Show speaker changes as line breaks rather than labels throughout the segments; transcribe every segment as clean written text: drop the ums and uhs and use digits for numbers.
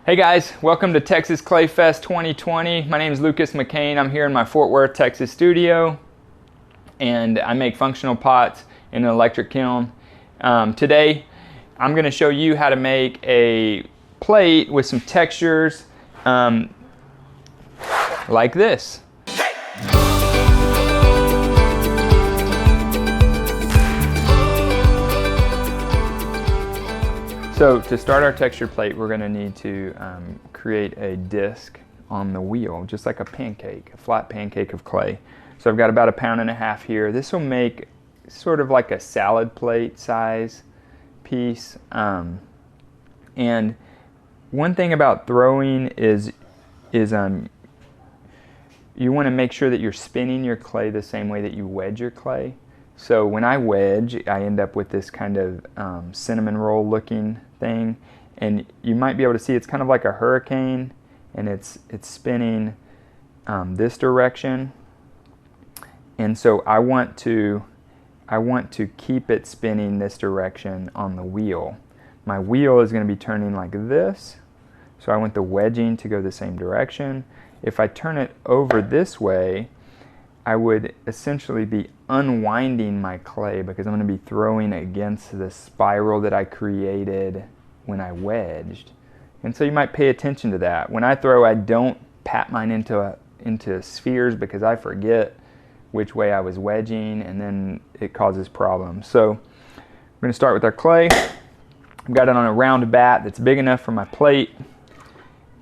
Hey guys, welcome to Texas Clay Fest 2020. My name is Lucas McCain. I'm here in my Fort Worth, Texas studio, and I make functional pots in an electric kiln. Today, I'm going to show you how to make a plate with some textures like this. So to start our texture plate, we're going to need to create a disc on the wheel, just like a pancake, a flat pancake of clay. So I've got about 1.5 pounds here. This will make sort of like a salad plate size piece. And one thing about throwing is you want to make sure that you're spinning your clay the same way that you wedge your clay. So when I wedge, I end up with this kind of cinnamon roll looking thing, and you might be able to see it's kind of like a hurricane, and it's spinning this direction. And so I want to keep it spinning this direction on the wheel. My wheel is going to be turning like this, so I want the wedging to go the same direction. If I turn it over this way, I would essentially be unwinding my clay because I'm going to be throwing against the spiral that I created when I wedged. And so you might pay attention to that. When I throw, I don't pat mine into spheres because I forget which way I was wedging, and then it causes problems. So we're going to start with our clay. I've got it on a round bat that's big enough for my plate,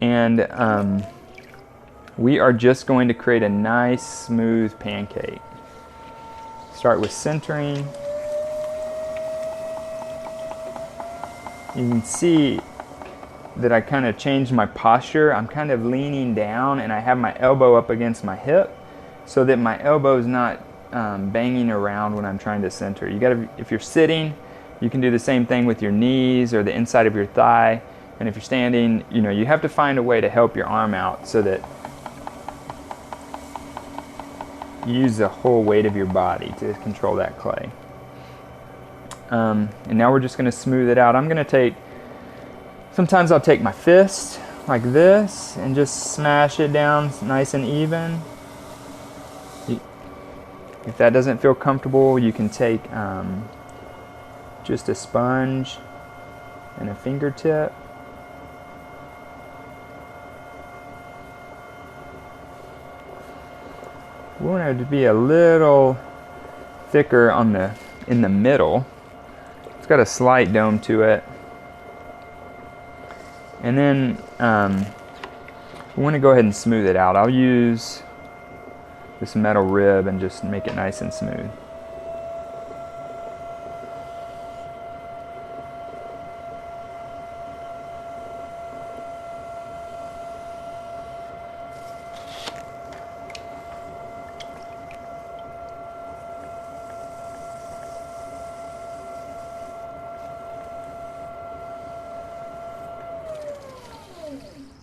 and we are just going to create a nice smooth pancake. Start with centering. You can see that I kind of changed my posture. I'm kind of leaning down and I have my elbow up against my hip so that my elbow is not banging around when I'm trying to center. You gotta, if you're sitting, you can do the same thing with your knees or the inside of your thigh. And if you're standing, you have to find a way to help your arm out so that you use the whole weight of your body to control that clay. And now we're just going to smooth it out. Sometimes I'll take my fist like this and just smash it down nice and even. If that doesn't feel comfortable, you can take just a sponge and a fingertip. We want it to be a little thicker in the middle. It's got a slight dome to it. And then we want to go ahead and smooth it out. I'll use this metal rib and just make it nice and smooth.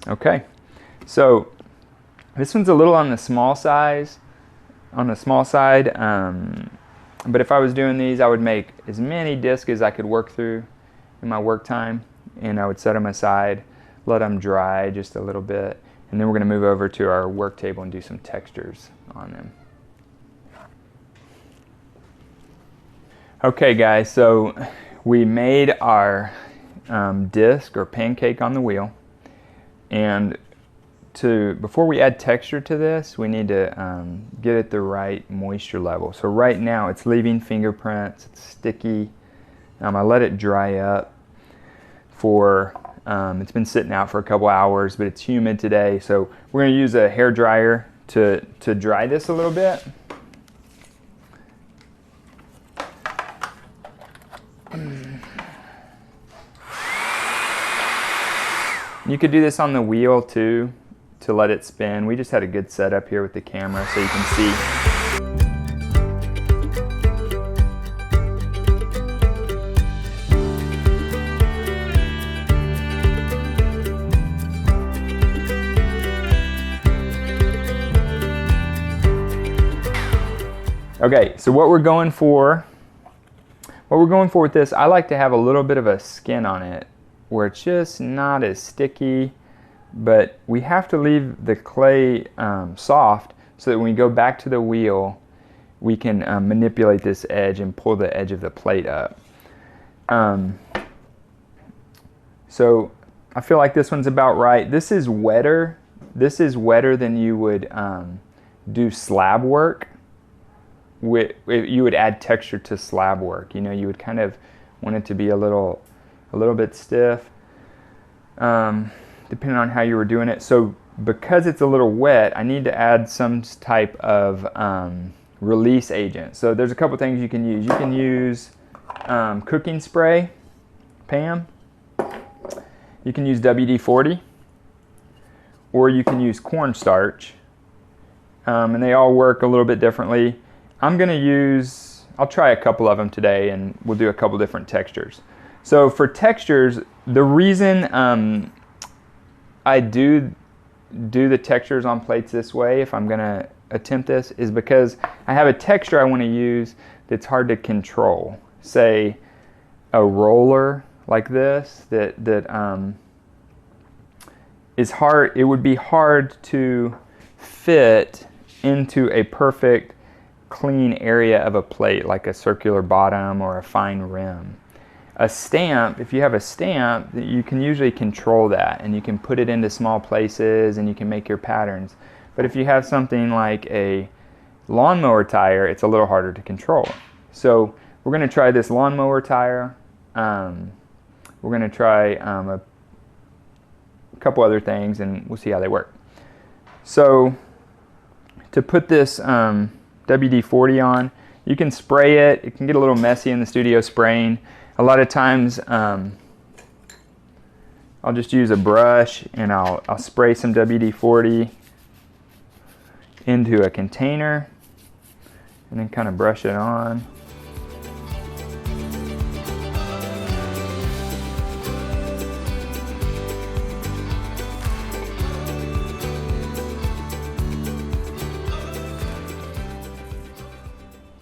Okay, so this one's a little on the small side, but if I was doing these, I would make as many discs as I could work through in my work time, and I would set them aside, let them dry just a little bit, and then we're going to move over to our work table and do some textures on them. Okay guys, so we made our disc or pancake on the wheel. And before we add texture to this, we need to get it the right moisture level. So right now it's leaving fingerprints, it's sticky. I let it dry up it's been sitting out for a couple hours, but it's humid today. So we're going to use a hair dryer to dry this a little bit. You could do this on the wheel too, to let it spin. We just had a good setup here with the camera so you can see. Okay, so what we're going for with this, I like to have a little bit of a skin on it where it's just not as sticky. but we have to leave the clay soft so that when we go back to the wheel, we can manipulate this edge and pull the edge of the plate up. So I feel like this one's about right. This is wetter. This is wetter than you would do slab work. You would add texture to slab work. You know, you would kind of want it to be a little bit stiff, depending on how you were doing it. So because it's a little wet, I need to add some type of release agent. So there's a couple things you can use. You can use cooking spray, Pam. You can use WD-40, or you can use cornstarch, and they all work a little bit differently. I'll try a couple of them today, and we'll do a couple different textures. So for textures, the reason I do the textures on plates this way, if I'm gonna attempt this, is because I have a texture I want to use that's hard to control. Say a roller like this that is hard. It would be hard to fit into a perfect clean area of a plate, like a circular bottom or a fine rim. A stamp, if you have a stamp, you can usually control that, and you can put it into small places and you can make your patterns. But if you have something like a lawnmower tire, it's a little harder to control. So we're going to try this lawnmower tire. We're going to try a couple other things, and we'll see how they work. So to put this WD-40 on, you can spray it. It can get a little messy in the studio spraying. A lot of times I'll just use a brush and I'll spray some WD-40 into a container and then kind of brush it on.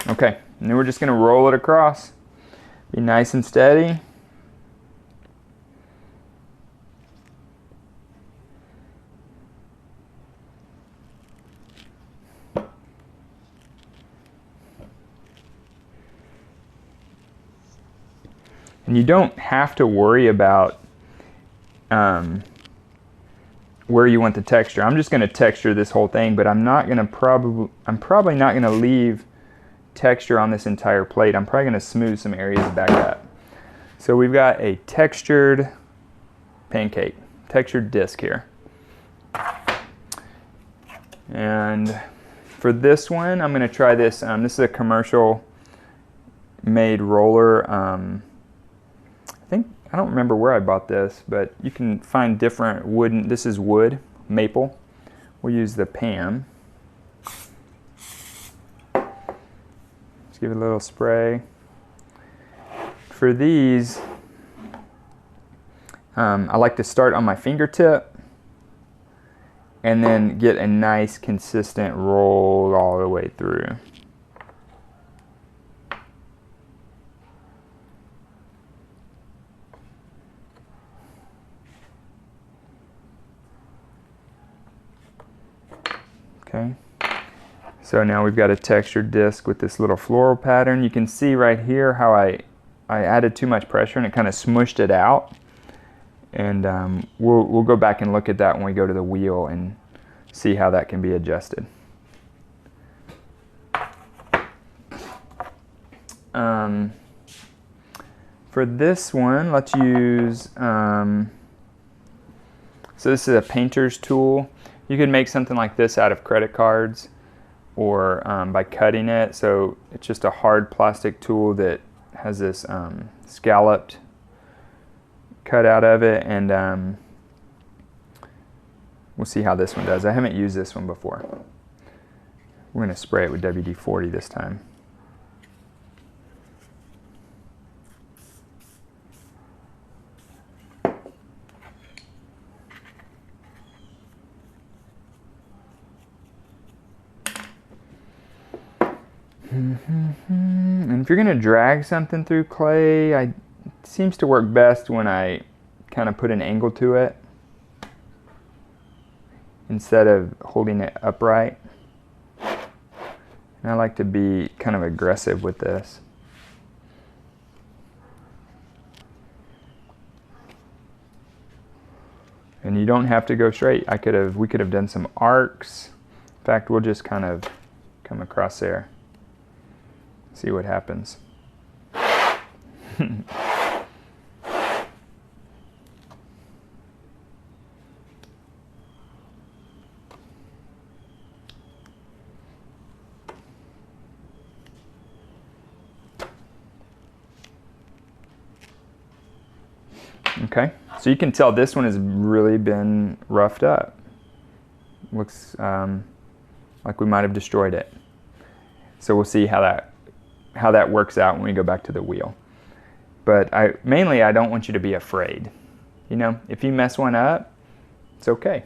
Okay, and then we're just going to roll it across. Be nice and steady. And you don't have to worry about where you want the texture. I'm just going to texture this whole thing, but I'm probably not going to leave texture on this entire plate. I'm probably going to smooth some areas back up. So we've got a textured pancake, textured disc here. And for this one, I'm going to try this. This is a commercial made roller. I don't remember where I bought this, but you can find different wooden. This is wood, maple. We'll use the Pam. Give it a little spray. For these, I like to start on my fingertip and then get a nice consistent roll all the way through. Okay. So now we've got a textured disc with this little floral pattern. You can see right here how I added too much pressure and it kind of smushed it out. And we'll go back and look at that when we go to the wheel and see how that can be adjusted. For this one, let's use, so this is a painter's tool. You could make something like this out of credit cards, or by cutting it. So it's just a hard plastic tool that has this scalloped cut out of it, and we'll see how this one does. I haven't used this one before. We're going to spray it with WD-40 this time. And if you're going to drag something through clay, it seems to work best when I kind of put an angle to it. instead of holding it upright. And I like to be kind of aggressive with this. And you don't have to go straight. We could have done some arcs. In fact, we'll just kind of come across there. See what happens. Okay, so you can tell this one has really been roughed up. Looks like we might have destroyed it. So we'll see how that works out when we go back to the wheel. But mainly I don't want you to be afraid. You know, if you mess one up, it's okay.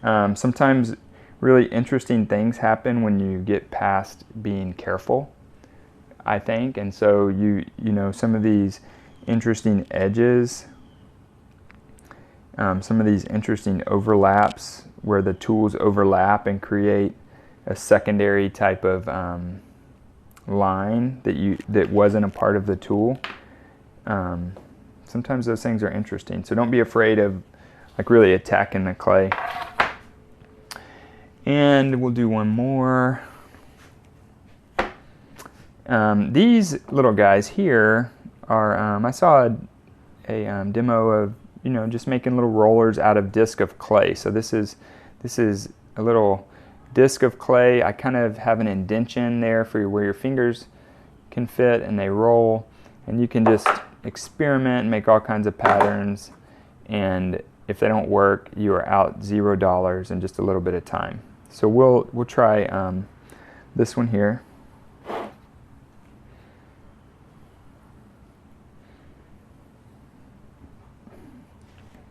Sometimes really interesting things happen when you get past being careful, I think. And so you know, some of these interesting edges, some of these interesting overlaps where the tools overlap and create a secondary type of line that wasn't a part of the tool. Sometimes those things are interesting. So don't be afraid of like really attacking the clay. And we'll do one more. These little guys here are, I saw a demo of, you know, just making little rollers out of disc of clay. So this is a little disc of clay. I kind of have an indentation there for where your fingers can fit, and they roll. And you can just experiment and make all kinds of patterns. And if they don't work, you are out $0 in just a little bit of time. So we'll try this one here.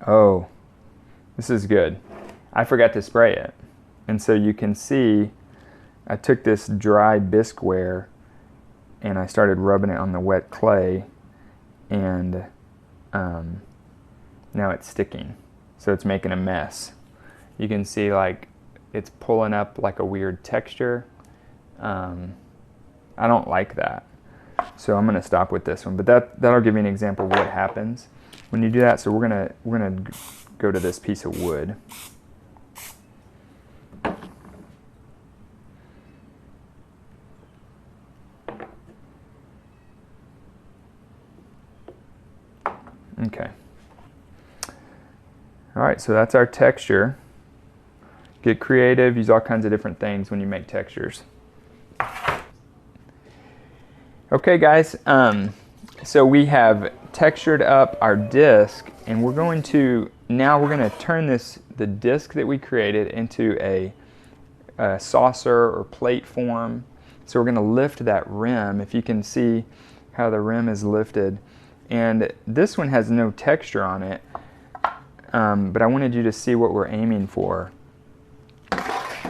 Oh, this is good. I forgot to spray it. And so you can see I took this dry bisqueware and I started rubbing it on the wet clay, and now it's sticking. So it's making a mess. You can see like it's pulling up like a weird texture. I don't like that. So I'm gonna stop with this one, but that'll give you an example of what happens when you do that. So we're gonna go to this piece of wood. Okay. All right, so that's our texture. Get creative, use all kinds of different things when you make textures. Okay, guys, so we have textured up our disc, and we're going to turn the disc that we created into a saucer or plate form. So we're going to lift that rim, if you can see how the rim is lifted. And this one has no texture on it, but I wanted you to see what we're aiming for.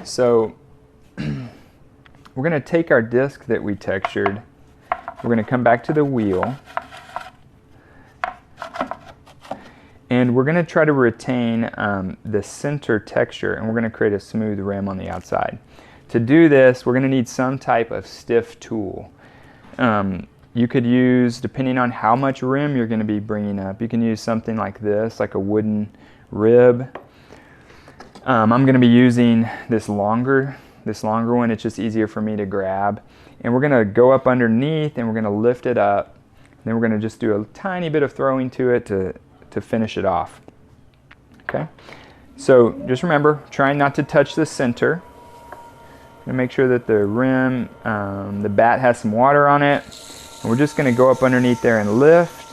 So we're going to take our disc that we textured, we're going to come back to the wheel, and we're going to try to retain the center texture, and we're going to create a smooth rim on the outside. To do this, we're going to need some type of stiff tool. You could use, depending on how much rim you're going to be bringing up, you can use something like this, like a wooden rib. I'm going to be using this longer one. It's just easier for me to grab. And we're going to go up underneath, and we're going to lift it up. And then we're going to just do a tiny bit of throwing to it to finish it off. Okay? So just remember, try not to touch the center. And make sure that the rim, the bat has some water on it. And we're just going to go up underneath there and lift.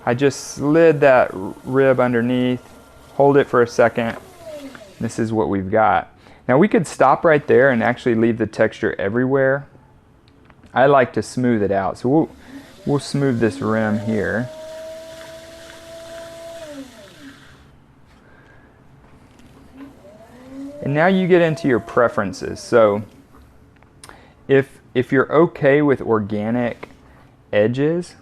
I just slid that rib underneath, hold it for a second. This is what we've got. Now we could stop right there and actually leave the texture everywhere. I like to smooth it out. So we'll smooth this rim here. And now you get into your preferences. So if you're okay with organic edges,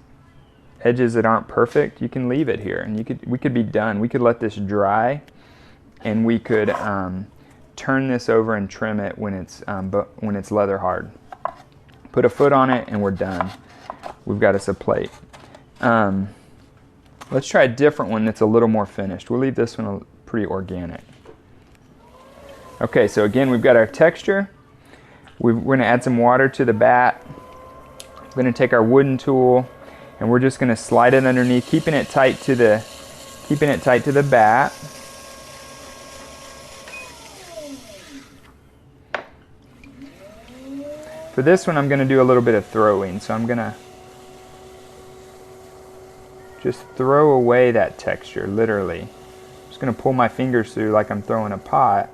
edges that aren't perfect, you can leave it here, and we could be done. We could let this dry, and we could turn this over and trim it when it's leather hard. Put a foot on it, and we're done. We've got us a plate. Let's try a different one that's a little more finished. We'll leave this one pretty organic. Okay, so again, we've got our texture. We're going to add some water to the bat. We're going to take our wooden tool, and we're just going to slide it underneath, keeping it tight to the bat. For this one, I'm going to do a little bit of throwing, so I'm going to just throw away that texture, literally. I'm just going to pull my fingers through like I'm throwing a pot,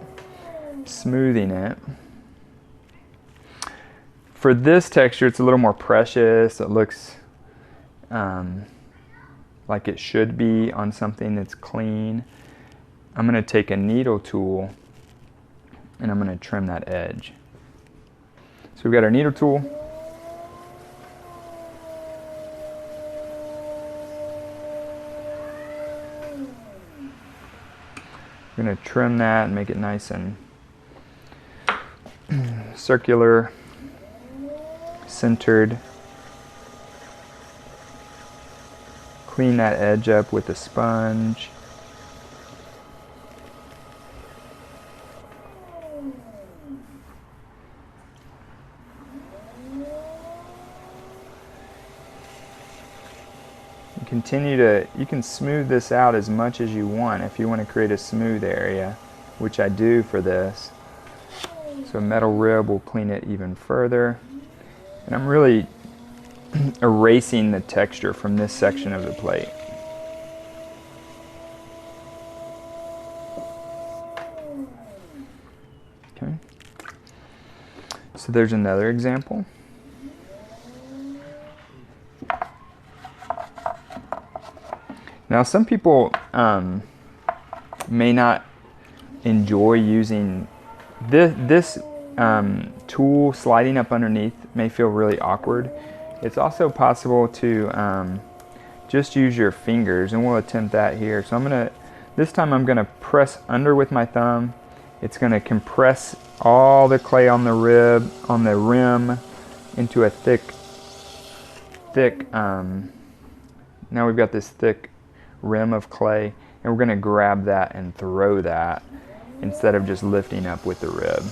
smoothing it. For this texture, it's a little more precious. It looks like it should be on something that's clean. I'm going to take a needle tool, and I'm going to trim that edge. So we've got our needle tool. We're going to trim that and make it nice and circular, centered. Clean that edge up with a sponge. You can smooth this out as much as you want if you want to create a smooth area, which I do for this. So a metal rib will clean it even further. And I'm really erasing the texture from this section of the plate. Okay. So there's another example. Now, some people may not enjoy using this tool. Sliding up underneath may feel really awkward. It's also possible to just use your fingers, and we'll attempt that here. So this time I'm gonna press under with my thumb. It's gonna compress all the clay on the rim into a thick, now we've got this thick rim of clay, and we're going to grab that and throw that instead of just lifting up with the rib.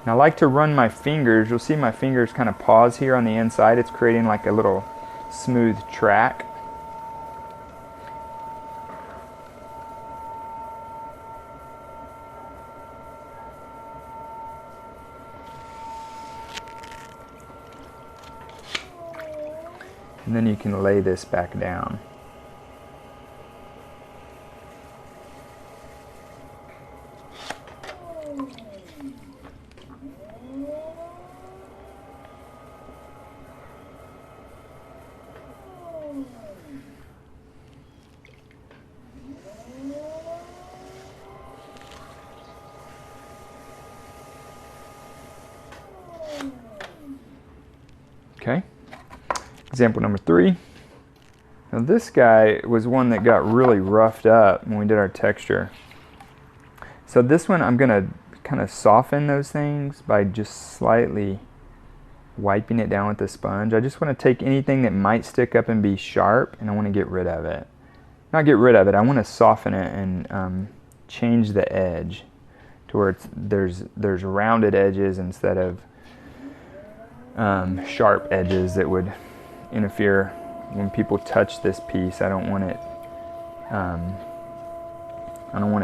Now I like to run my fingers. You'll see my fingers kind of pause here on the inside. It's creating like a little smooth track. And then you can lay this back down. Okay. Example number 3. Now this guy was one that got really roughed up when we did our texture. So this one I'm going to kind of soften those things by just slightly wiping it down with the sponge. I just want to take anything that might stick up and be sharp, and I want to get rid of it. Not get rid of it, I want to soften it and change the edge to where there's rounded edges instead of sharp edges that would interfere when people touch this piece. I don't want it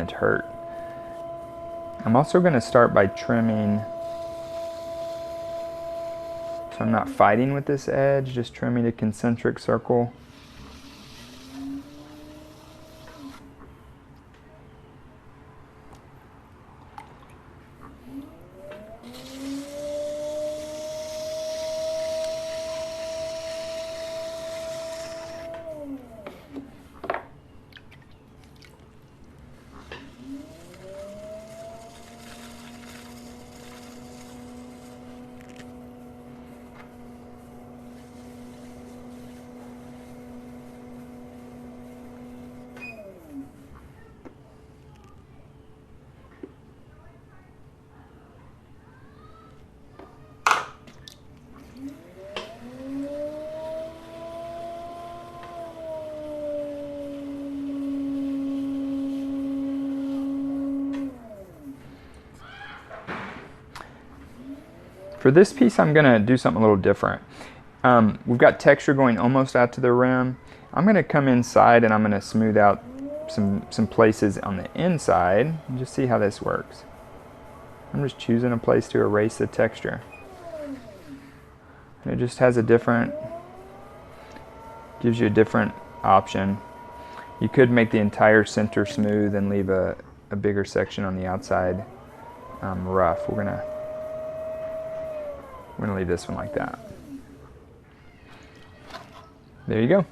to hurt. I'm also going to start by trimming, so I'm not fighting with this edge, just trimming a concentric circle. For this piece, I'm going to do something a little different. We've got texture going almost out to the rim. I'm going to come inside and I'm going to smooth out some places on the inside and just see how this works. I'm just choosing a place to erase the texture. And it just has a different, gives you a different option. You could make the entire center smooth and leave a bigger section on the outside rough. We're gonna leave this one like that. There you go.